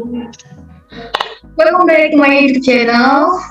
Welcome back to my YouTube channel.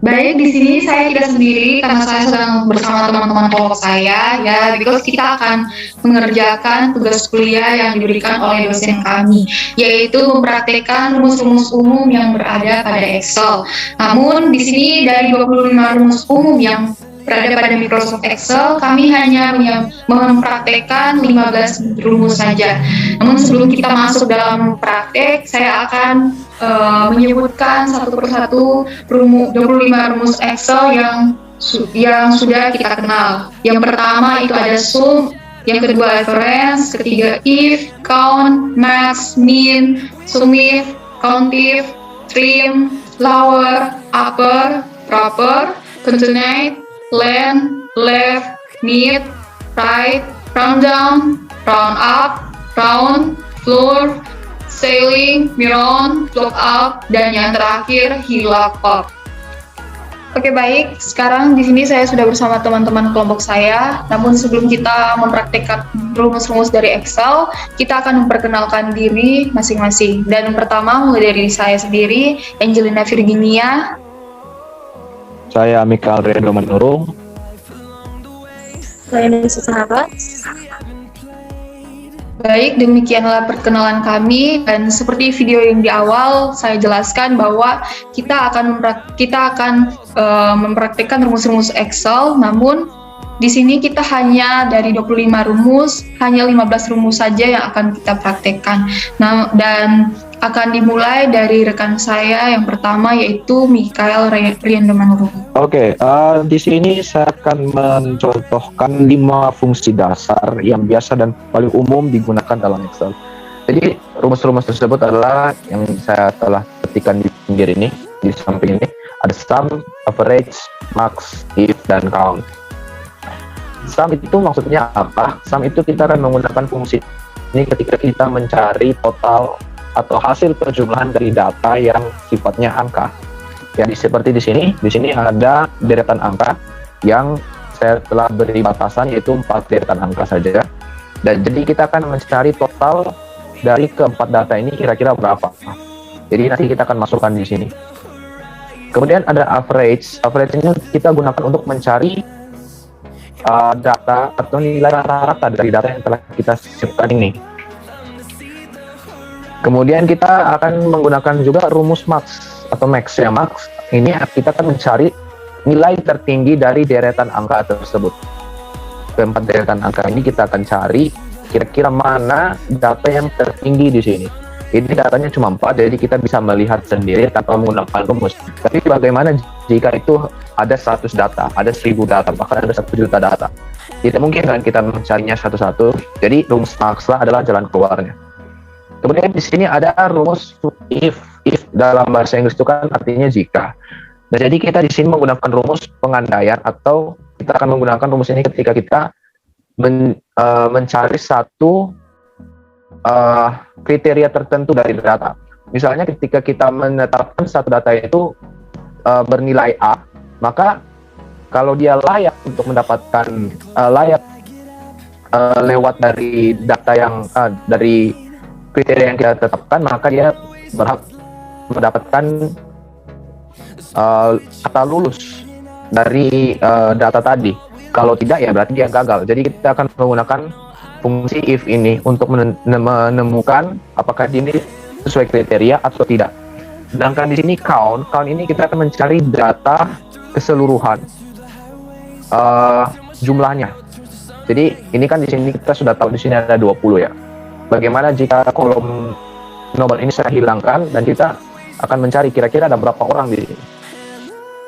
Baik, di sini saya tidak sendiri karena saya sedang bersama teman-teman kelompok saya ya, because kita akan mengerjakan tugas kuliah yang diberikan oleh dosen kami, yaitu mempraktekkan rumus-rumus umum yang berada pada Excel. Namun di sini dari 25 rumus umum yang berada pada Microsoft Excel, kami hanya mempraktekkan 15 rumus saja. Namun sebelum kita masuk dalam praktek, saya akan menyebutkan satu persatu 25 rumus Excel yang sudah kita kenal. Yang pertama itu ada sum, yang kedua reference, ketiga if, count, max, min, sumif, countif, trim, lower, upper, proper, continuate, length, left, mid, right, round down, round up, round, floor, sailing, miron, look up, dan yang terakhir hilak up. Oke baik, sekarang di sini saya sudah bersama teman-teman kelompok saya. Namun sebelum kita mempraktekkan rumus-rumus dari Excel, kita akan memperkenalkan diri masing-masing. Dan yang pertama mulai dari saya sendiri, Angelina Virginia. Saya Mikael Redo Manurung. Saya Nisa Sahabat. Baik, demikianlah perkenalan kami, dan seperti video yang di awal saya jelaskan bahwa kita akan mempraktikkan rumus-rumus Excel. Namun di sini kita hanya dari 25 rumus, hanya 15 rumus saja yang akan kita praktekkan. Nah, dan akan dimulai dari rekan saya yang pertama, yaitu Mikael Riendo Manurung. Oke, di sini saya akan mencontohkan 5 fungsi dasar yang biasa dan paling umum digunakan dalam Excel. Jadi rumus-rumus tersebut adalah yang saya telah ketikkan di pinggir ini, di samping ini ada sum, average, max, if, dan count. Sum itu maksudnya apa? Sum itu kita akan menggunakan fungsi ini ketika kita mencari total atau hasil perjumlahan dari data yang sifatnya angka. Jadi seperti di sini ada deretan angka yang saya telah beri batasan, yaitu 4 deretan angka saja. Dan jadi kita akan mencari total dari keempat data ini kira-kira berapa. Jadi nanti kita akan masukkan di sini. Kemudian ada average. Average-nya kita gunakan untuk mencari data atau nilai rata-rata dari data yang telah kita siapkan ini. Kemudian kita akan menggunakan juga rumus max atau max. Ya, max ini kita akan mencari nilai tertinggi dari deretan angka tersebut. Keempat deretan angka ini kita akan cari kira-kira mana data yang tertinggi di sini. Ini datanya cuma 4, jadi kita bisa melihat sendiri tanpa menggunakan rumus. Tapi bagaimana jika itu ada 100 data, ada 1000 data, bahkan ada 1 juta data? Tidak mungkin kan kita mencarinya satu-satu. Jadi rumus max lah adalah jalan keluarnya. Kemudian di sini ada rumus if. If dalam bahasa Inggris itu kan artinya jika. Nah, jadi kita di sini menggunakan rumus pengandaian, atau kita akan menggunakan rumus ini ketika kita mencari satu kriteria tertentu dari data. Misalnya ketika kita menetapkan satu data itu bernilai A, maka kalau dia layak untuk mendapatkan lewat dari data yang dari kriteria yang kita tetapkan, maka dia berhak mendapatkan kata lulus dari data tadi. Kalau tidak, ya berarti dia gagal. Jadi kita akan menggunakan fungsi if ini untuk menemukan apakah ini sesuai kriteria atau tidak. Sedangkan di sini count ini kita akan mencari data keseluruhan jumlahnya. Jadi ini kan di sini kita sudah tahu di sini ada 20 ya. Bagaimana jika kolom nomor ini saya hilangkan dan kita akan mencari kira-kira ada berapa orang di sini.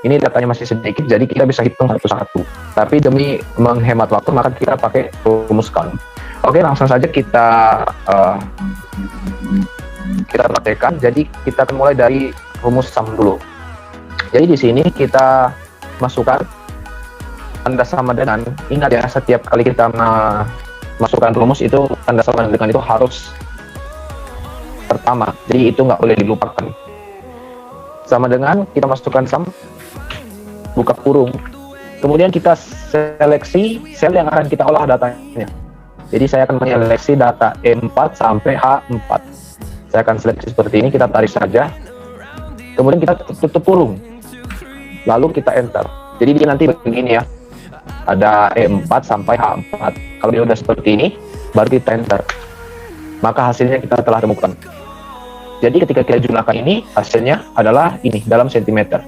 Ini datanya masih sedikit, jadi kita bisa hitung satu-satu. Tapi demi menghemat waktu, maka kita pakai rumus count. Oke, langsung saja kita praktekkan. Jadi kita akan mulai dari rumus sum dulu. Jadi di sini kita masukkan tanda sama dengan, ingat ya, setiap kali kita masukkan rumus itu tanda sama dengan itu harus pertama, jadi itu nggak boleh dilupakan. Sama dengan kita masukkan sum, buka kurung, kemudian kita seleksi sel yang akan kita olah datanya. Jadi saya akan menyeleksi data E4 sampai H4. Saya akan seleksi seperti ini, kita tarik saja. Kemudian kita tutup kurung. Lalu kita enter. Jadi dia nanti begini ya. Ada E4 sampai H4. Kalau dia udah seperti ini, baru kita enter. Maka hasilnya kita telah temukan. Jadi ketika kita jumlahkan ini, hasilnya adalah ini, dalam sentimeter.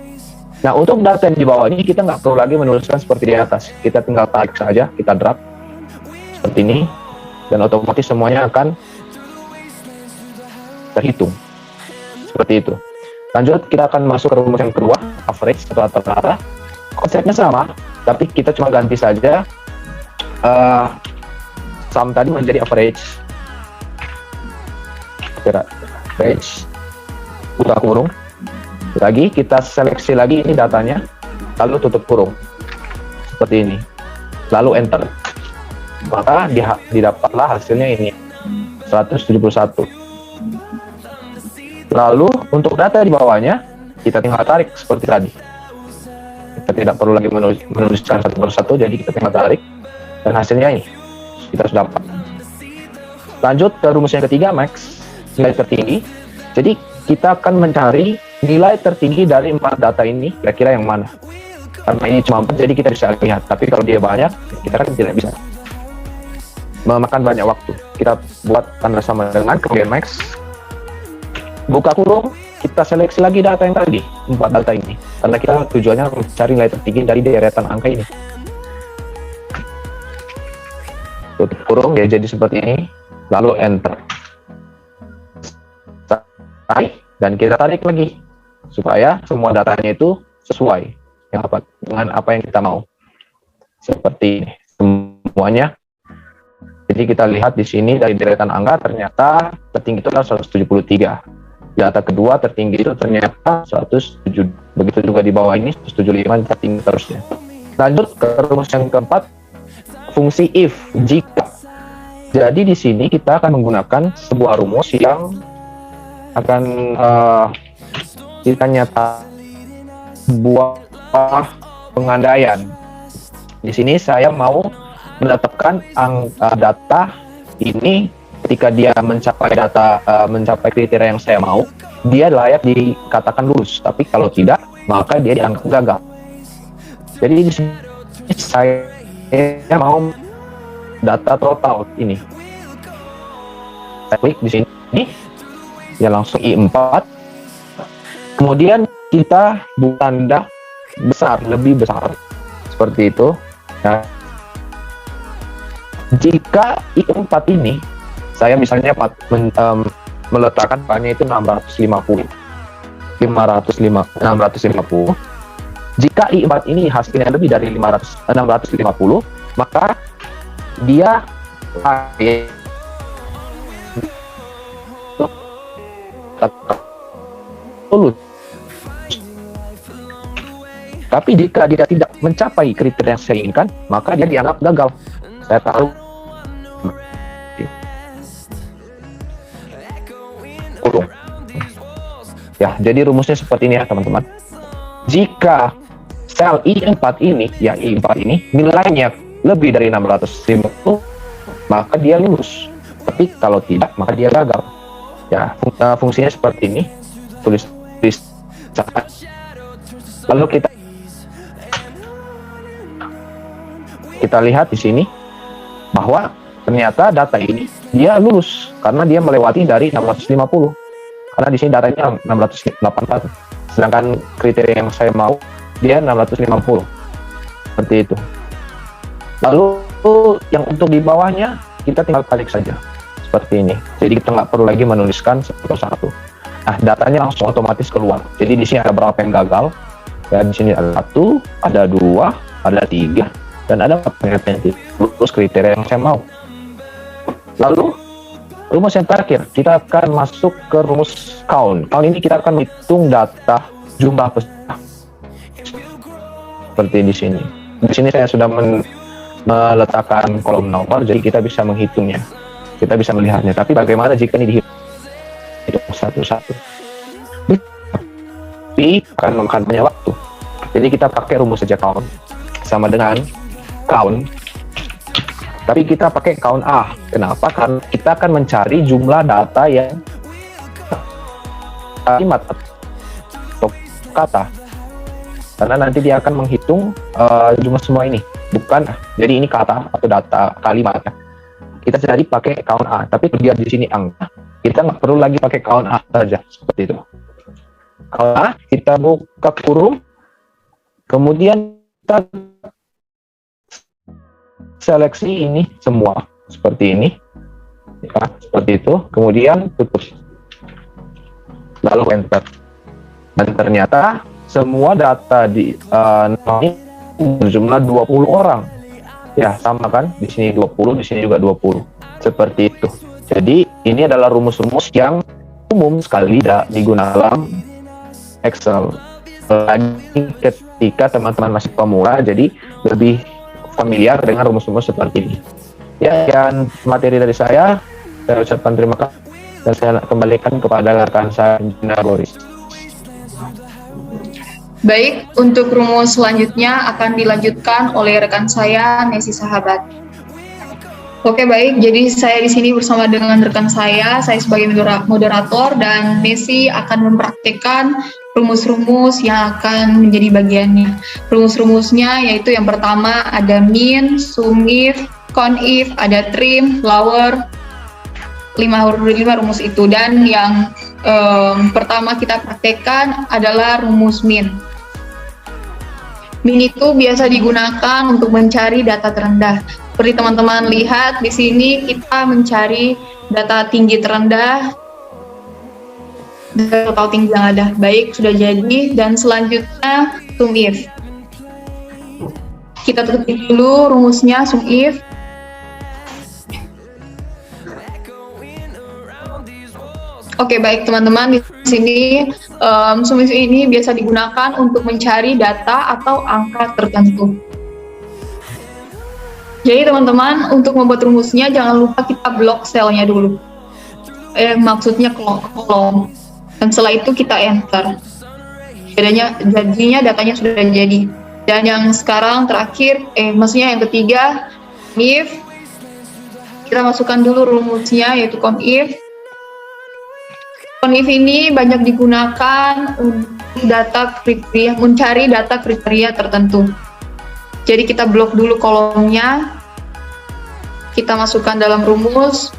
Nah, untuk data yang di bawah ini, kita nggak perlu lagi menuliskan seperti di atas. Kita tinggal tarik saja, kita drag. Seperti ini. Dan otomatis semuanya akan terhitung. Seperti itu. Lanjut, kita akan masuk ke rumus yang kedua, average atau rata-rata. Konsepnya sama, tapi kita cuma ganti saja sum tadi menjadi average. Average. Buka kurung. Lagi, kita seleksi lagi ini datanya, lalu tutup kurung. Seperti ini. Lalu enter. Maka didapatlah hasilnya ini, 171. Lalu untuk data di bawahnya kita tinggal tarik seperti tadi. Kita tidak perlu lagi menuliskan satu persatu, jadi kita tinggal tarik dan hasilnya ini kita sudah dapat. Lanjut ke rumus yang ketiga, max, nilai tertinggi. Jadi kita akan mencari nilai tertinggi dari 4 data ini, kira-kira yang mana. Karena ini cuma 4, jadi kita bisa lihat. Tapi kalau dia banyak, kita kan tidak bisa. Memakan banyak waktu. Kita buat tanda sama dengan kemudian max. Buka kurung, kita seleksi lagi data yang tadi, 4 data ini. Karena kita tujuannya mencari nilai tertinggi dari deretan angka ini. Tutup kurung, ya jadi seperti ini. Lalu enter. Tarik, dan kita tarik lagi. Supaya semua datanya itu sesuai dengan apa yang kita mau. Seperti ini. Semuanya. Jadi kita lihat di sini dari deretan angka ternyata tertinggi itu adalah 173. Data kedua tertinggi itu ternyata 107. Begitu juga di bawah ini 175 tertinggi terusnya. Lanjut ke rumus yang keempat, fungsi if, jika. Jadi di sini kita akan menggunakan sebuah rumus yang akan kita nyata sebuah pengandaian. Di sini saya mau menetapkan angka data ini ketika dia mencapai kriteria yang saya mau, dia layak dikatakan lulus. Tapi kalau tidak, maka dia dianggap gagal. Jadi di sini saya mau data total ini. Saya klik di sini, ya langsung I4. Kemudian kita buat tanda besar, lebih besar, seperti itu. Nah, jika I4 ini saya misalnya meletakkan pannya itu 650. Jika I4 ini hasilnya lebih dari 650, maka dia lulus. Tapi jika dia tidak mencapai kriteria yang saya inginkan, maka dia dianggap gagal. Saya taruh kurung. Ya, jadi rumusnya seperti ini ya teman-teman. Jika sel I4 ini, ya I4 ini nilainya lebih dari 650, maka dia lulus. Tapi kalau tidak, maka dia gagal. Ya, fungsinya seperti ini. Tulis. Lalu kita lihat di sini bahwa ternyata data ini dia lulus karena dia melewati dari 650. Karena di sini datanya 684. Sedangkan kriteria yang saya mau dia 650. Seperti itu. Lalu yang untuk di bawahnya kita tinggal klik saja seperti ini. Jadi kita nggak perlu lagi menuliskan satu persatu. Nah, datanya langsung otomatis keluar. Jadi di sini ada berapa yang gagal. Ya, di sini ada 1, ada 2, ada 3, dan ada 4 yang lulus kriteria yang saya mau. Lalu rumus yang terakhir, kita akan masuk ke rumus count. Count ini kita akan menghitung data jumlah peserta. Seperti di sini. Di sini saya sudah meletakkan kolom nomor, jadi kita bisa menghitungnya. Kita bisa melihatnya. Tapi bagaimana jika ini dihitung satu-satu? Tapi akan memakan banyak waktu. Jadi kita pakai rumus saja count. Sama dengan count. Tapi kita pakai count A. Kenapa? Karena kita akan mencari jumlah data yang kalimat atau kata, karena nanti dia akan menghitung jumlah semua ini, bukan jadi ini kata atau data kalimat ya. Kita jadi pakai count A, tapi dia di sini angka, kita nggak perlu lagi pakai count A saja, seperti itu. Count A, kita buka kurung, kemudian kita seleksi ini semua seperti ini ya, seperti itu, kemudian tutup, lalu enter, dan ternyata semua data di ini berjumlah 20 orang ya, sama kan, di sini 20, di sini juga 20, seperti itu. Jadi ini adalah rumus-rumus yang umum sekali digunakan dalam Excel, lagi ketika teman-teman masih pemula, jadi lebih familiar dengan rumus-rumus seperti ini. Ya, sekian materi dari saya ucapkan terima kasih dan saya kembalikan kepada rekan saya, Insinyur Boris. Baik, untuk rumus selanjutnya akan dilanjutkan oleh rekan saya, Nesi Sahabat. Oke, baik. Jadi saya di sini bersama dengan rekan saya sebagai moderator, dan Nesi akan mempraktikkan rumus-rumus yang akan menjadi bagiannya. Rumus-rumusnya yaitu yang pertama ada min, sum if, count if, ada trim, lower, 5 rumus itu. Dan yang pertama kita praktekkan adalah rumus min. Min itu biasa digunakan untuk mencari data terendah. Seperti teman-teman lihat di sini, kita mencari data tinggi terendah, total tinggi yang ada. Baik, sudah jadi. Dan selanjutnya sum if. Kita tutup dulu rumusnya sum if. Oke, baik teman-teman, di sini sum if ini biasa digunakan untuk mencari data atau angka tertentu. Jadi teman-teman, untuk membuat rumusnya jangan lupa kita blok selnya dulu. Maksudnya kolom. Dan setelah itu kita enter. Jadinya datanya sudah jadi. Dan yang sekarang terakhir, maksudnya yang ketiga, if. Kita masukkan dulu rumusnya, yaitu count if. Count if ini banyak digunakan untuk mencari data kriteria tertentu. Jadi kita blok dulu kolomnya, kita masukkan dalam rumus,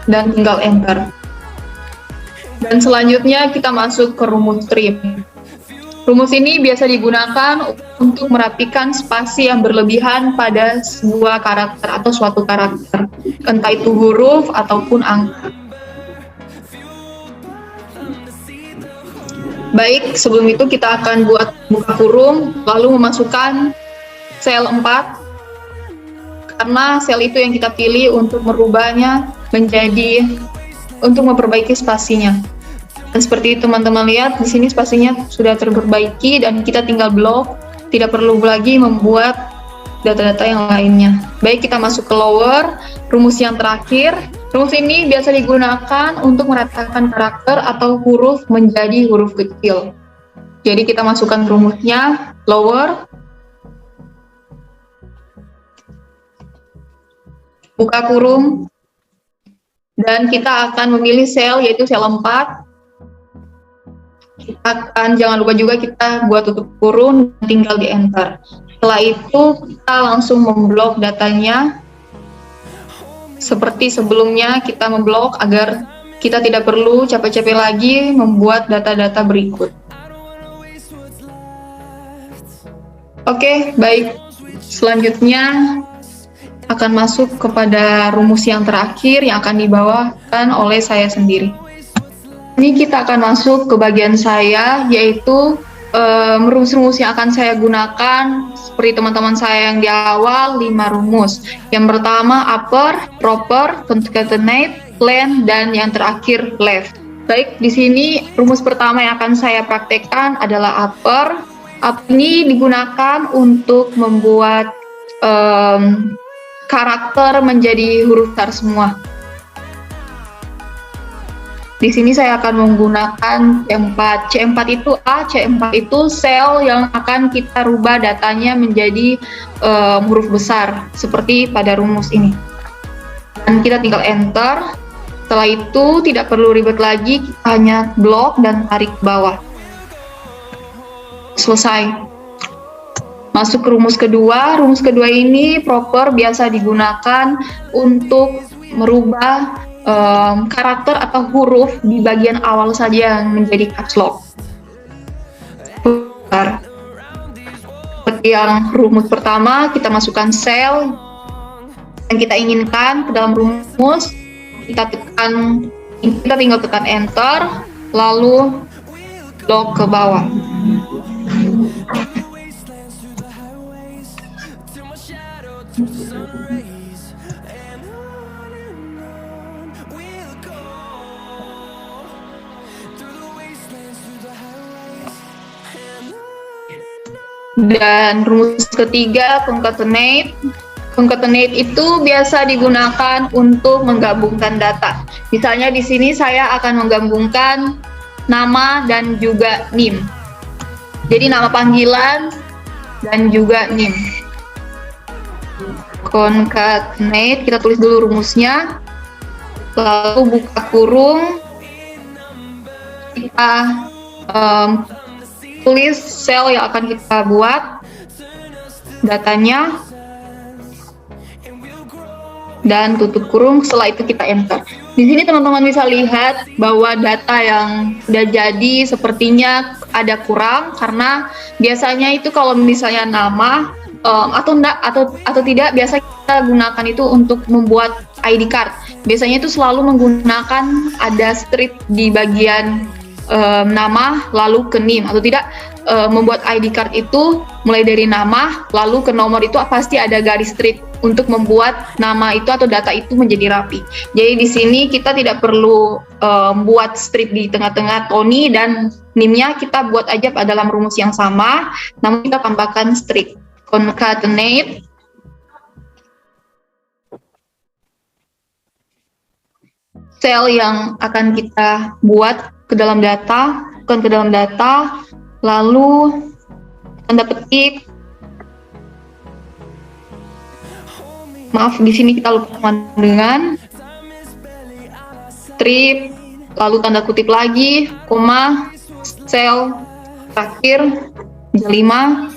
dan tinggal enter. Dan selanjutnya kita masuk ke rumus trim. Rumus ini biasa digunakan untuk merapikan spasi yang berlebihan pada sebuah karakter atau suatu karakter, entah itu huruf ataupun angka. Baik, sebelum itu kita akan buka kurung, lalu memasukkan sel 4, karena sel itu yang kita pilih untuk merubahnya untuk memperbaiki spasinya. Dan seperti teman-teman lihat, di sini spasinya sudah terperbaiki dan kita tinggal blok, tidak perlu lagi membuat data-data yang lainnya. Baik, kita masuk ke lower, rumus yang terakhir. Rumus ini biasa digunakan untuk meratakan karakter atau huruf menjadi huruf kecil. Jadi kita masukkan rumusnya, lower, buka kurung, dan kita akan memilih sel, yaitu sel 4. Jangan lupa juga kita buat tutup kurung, tinggal di enter. Setelah itu kita langsung memblok datanya. Seperti sebelumnya kita memblok agar kita tidak perlu capek-capek lagi membuat data-data berikut. Oke, baik. Selanjutnya akan masuk kepada rumus yang terakhir yang akan dibawakan oleh saya sendiri. Ini kita akan masuk ke bagian saya, yaitu rumus-rumus yang akan saya gunakan seperti teman-teman saya yang di awal, 5 rumus. Yang pertama upper, proper, concatenate, length, dan yang terakhir left. Baik, di sini rumus pertama yang akan saya praktekkan adalah upper. Upper ini digunakan untuk membuat karakter menjadi huruf besar semua. Di sini saya akan menggunakan C4. C4 itu C4 itu sel yang akan kita rubah datanya menjadi huruf besar seperti pada rumus ini. Dan kita tinggal enter. Setelah itu tidak perlu ribet lagi, kita hanya blok dan tarik ke bawah. Selesai. Masuk ke rumus kedua. Rumus kedua ini proper biasa digunakan untuk merubah karakter atau huruf di bagian awal saja yang menjadi caps lock. Seperti yang rumus pertama, kita masukkan sel yang kita inginkan ke dalam rumus. Kita tinggal tekan enter, lalu blok ke bawah. Dan rumus ketiga, concatenate. Concatenate itu biasa digunakan untuk menggabungkan data. Misalnya di sini saya akan menggabungkan nama dan juga NIM. Jadi nama panggilan dan juga NIM. Concatenate, kita tulis dulu rumusnya. Lalu buka kurung. Kita tulis sel yang akan kita buat datanya dan tutup kurung. Setelah itu kita enter. Di sini teman-teman bisa lihat bahwa data yang sudah jadi sepertinya ada kurang karena biasanya itu kalau misalnya nama atau tidak, biasa kita gunakan itu untuk membuat ID card. Biasanya itu selalu menggunakan ada strip di bagian nama lalu ke NIM, atau tidak membuat ID card itu mulai dari nama lalu ke nomor itu pasti ada garis strip untuk membuat nama itu atau data itu menjadi rapi. Jadi di sini kita tidak perlu buat strip di tengah-tengah Tony dan NIM-nya kita buat aja pada dalam rumus yang sama, namun kita tambahkan strip. Concatenate sel yang akan kita buat ke dalam data, lalu tanda petik. Maaf, di sini kita lupa dengan strip, lalu tanda kutip lagi, koma, sel terakhir, 5,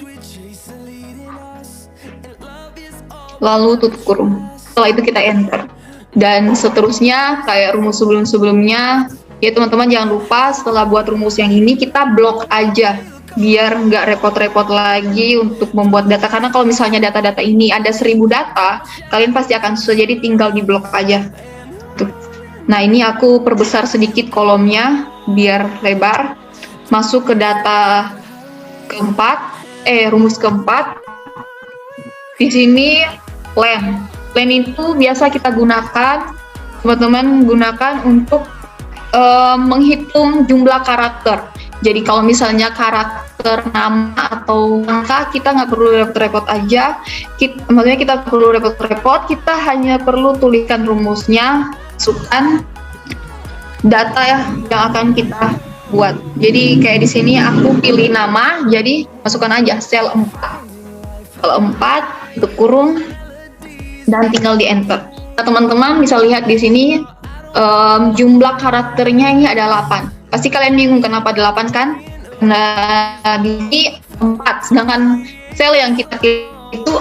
lalu tutup kurung. Setelah itu kita enter. Dan seterusnya kayak rumus sebelum-sebelumnya. Ya teman-teman jangan lupa setelah buat rumus yang ini kita blok aja biar nggak repot-repot lagi untuk membuat data, karena kalau misalnya data-data ini ada 1000 data kalian pasti akan susah, jadi tinggal di blok aja. Tuh. Nah ini aku perbesar sedikit kolomnya biar lebar. Masuk ke data rumus keempat. Di sini len itu biasa kita gunakan, teman-teman gunakan untuk menghitung jumlah karakter. Jadi kalau misalnya karakter nama atau angka kita nggak perlu repot-repot aja. Maksudnya kita perlu repot-repot, kita hanya perlu tuliskan rumusnya, masukkan data yang akan kita buat. Jadi kayak di sini aku pilih nama, jadi masukkan aja sel 4. Sel 4 untuk kurung dan tinggal di enter. Nah, teman-teman bisa lihat di sini jumlah karakternya ini ada 8. Pasti kalian bingung kenapa 8 kan? Nah, di sini 4, sedangkan sel yang kita pilih itu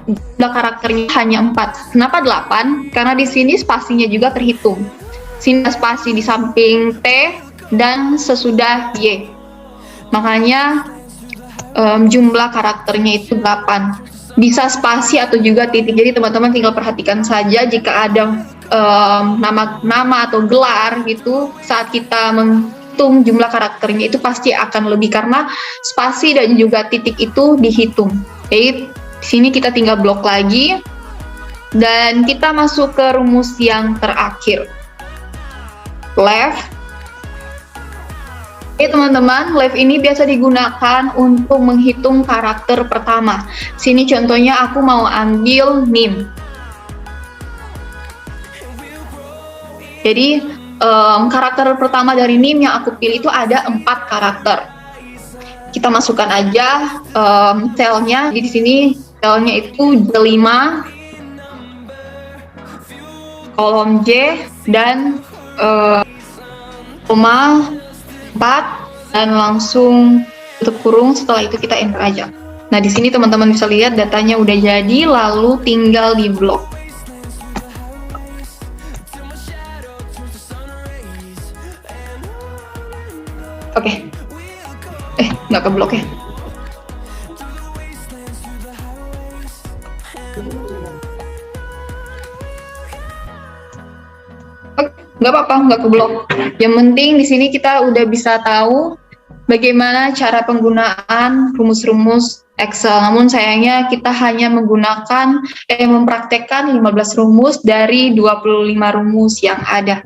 jumlah karakternya hanya 4. Kenapa 8? Karena di sini spasinya juga terhitung. Sini spasi di samping T dan sesudah Y. Makanya jumlah karakternya itu 8. Bisa spasi atau juga titik. Jadi teman-teman tinggal perhatikan saja jika ada nama atau gelar gitu, saat kita menghitung jumlah karakternya itu pasti akan lebih karena spasi dan juga titik itu dihitung. Jadi di sini kita tinggal blok lagi dan kita masuk ke rumus yang terakhir, left. Oke teman-teman, left ini biasa digunakan untuk menghitung karakter pertama. Sini contohnya aku mau ambil NIM. Jadi karakter pertama dari NIM yang aku pilih itu ada 4 karakter. Kita masukkan aja selnya. Di sini selnya itu J5, kolom J, dan koma 4, dan langsung tutup kurung. Setelah itu kita enter aja. Nah, di sini teman-teman bisa lihat datanya udah jadi, lalu tinggal di blok. Oke. Nggak ke blok ya. Oke, nggak apa-apa, nggak ke blok. Yang penting di sini kita udah bisa tahu bagaimana cara penggunaan rumus-rumus Excel. Namun sayangnya kita hanya mempraktekkan 15 rumus dari 25 rumus yang ada.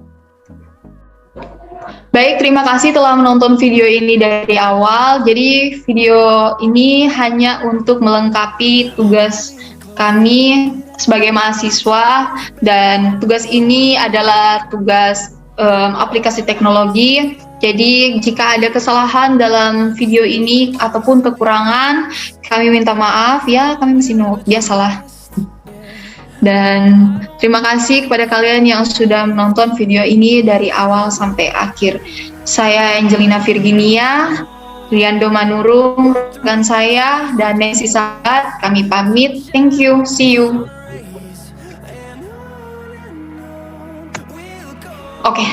Baik, terima kasih telah menonton video ini dari awal. Jadi video ini hanya untuk melengkapi tugas kami sebagai mahasiswa, dan tugas ini adalah tugas aplikasi teknologi. Jadi jika ada kesalahan dalam video ini ataupun kekurangan, kami minta maaf ya, kami masih biasalah. Dan terima kasih kepada kalian yang sudah menonton video ini dari awal sampai akhir. Saya Angelina Virginia, Riando Manurung, rekan saya, dan Nancy Sahat, kami pamit. Thank you, see you. Oke.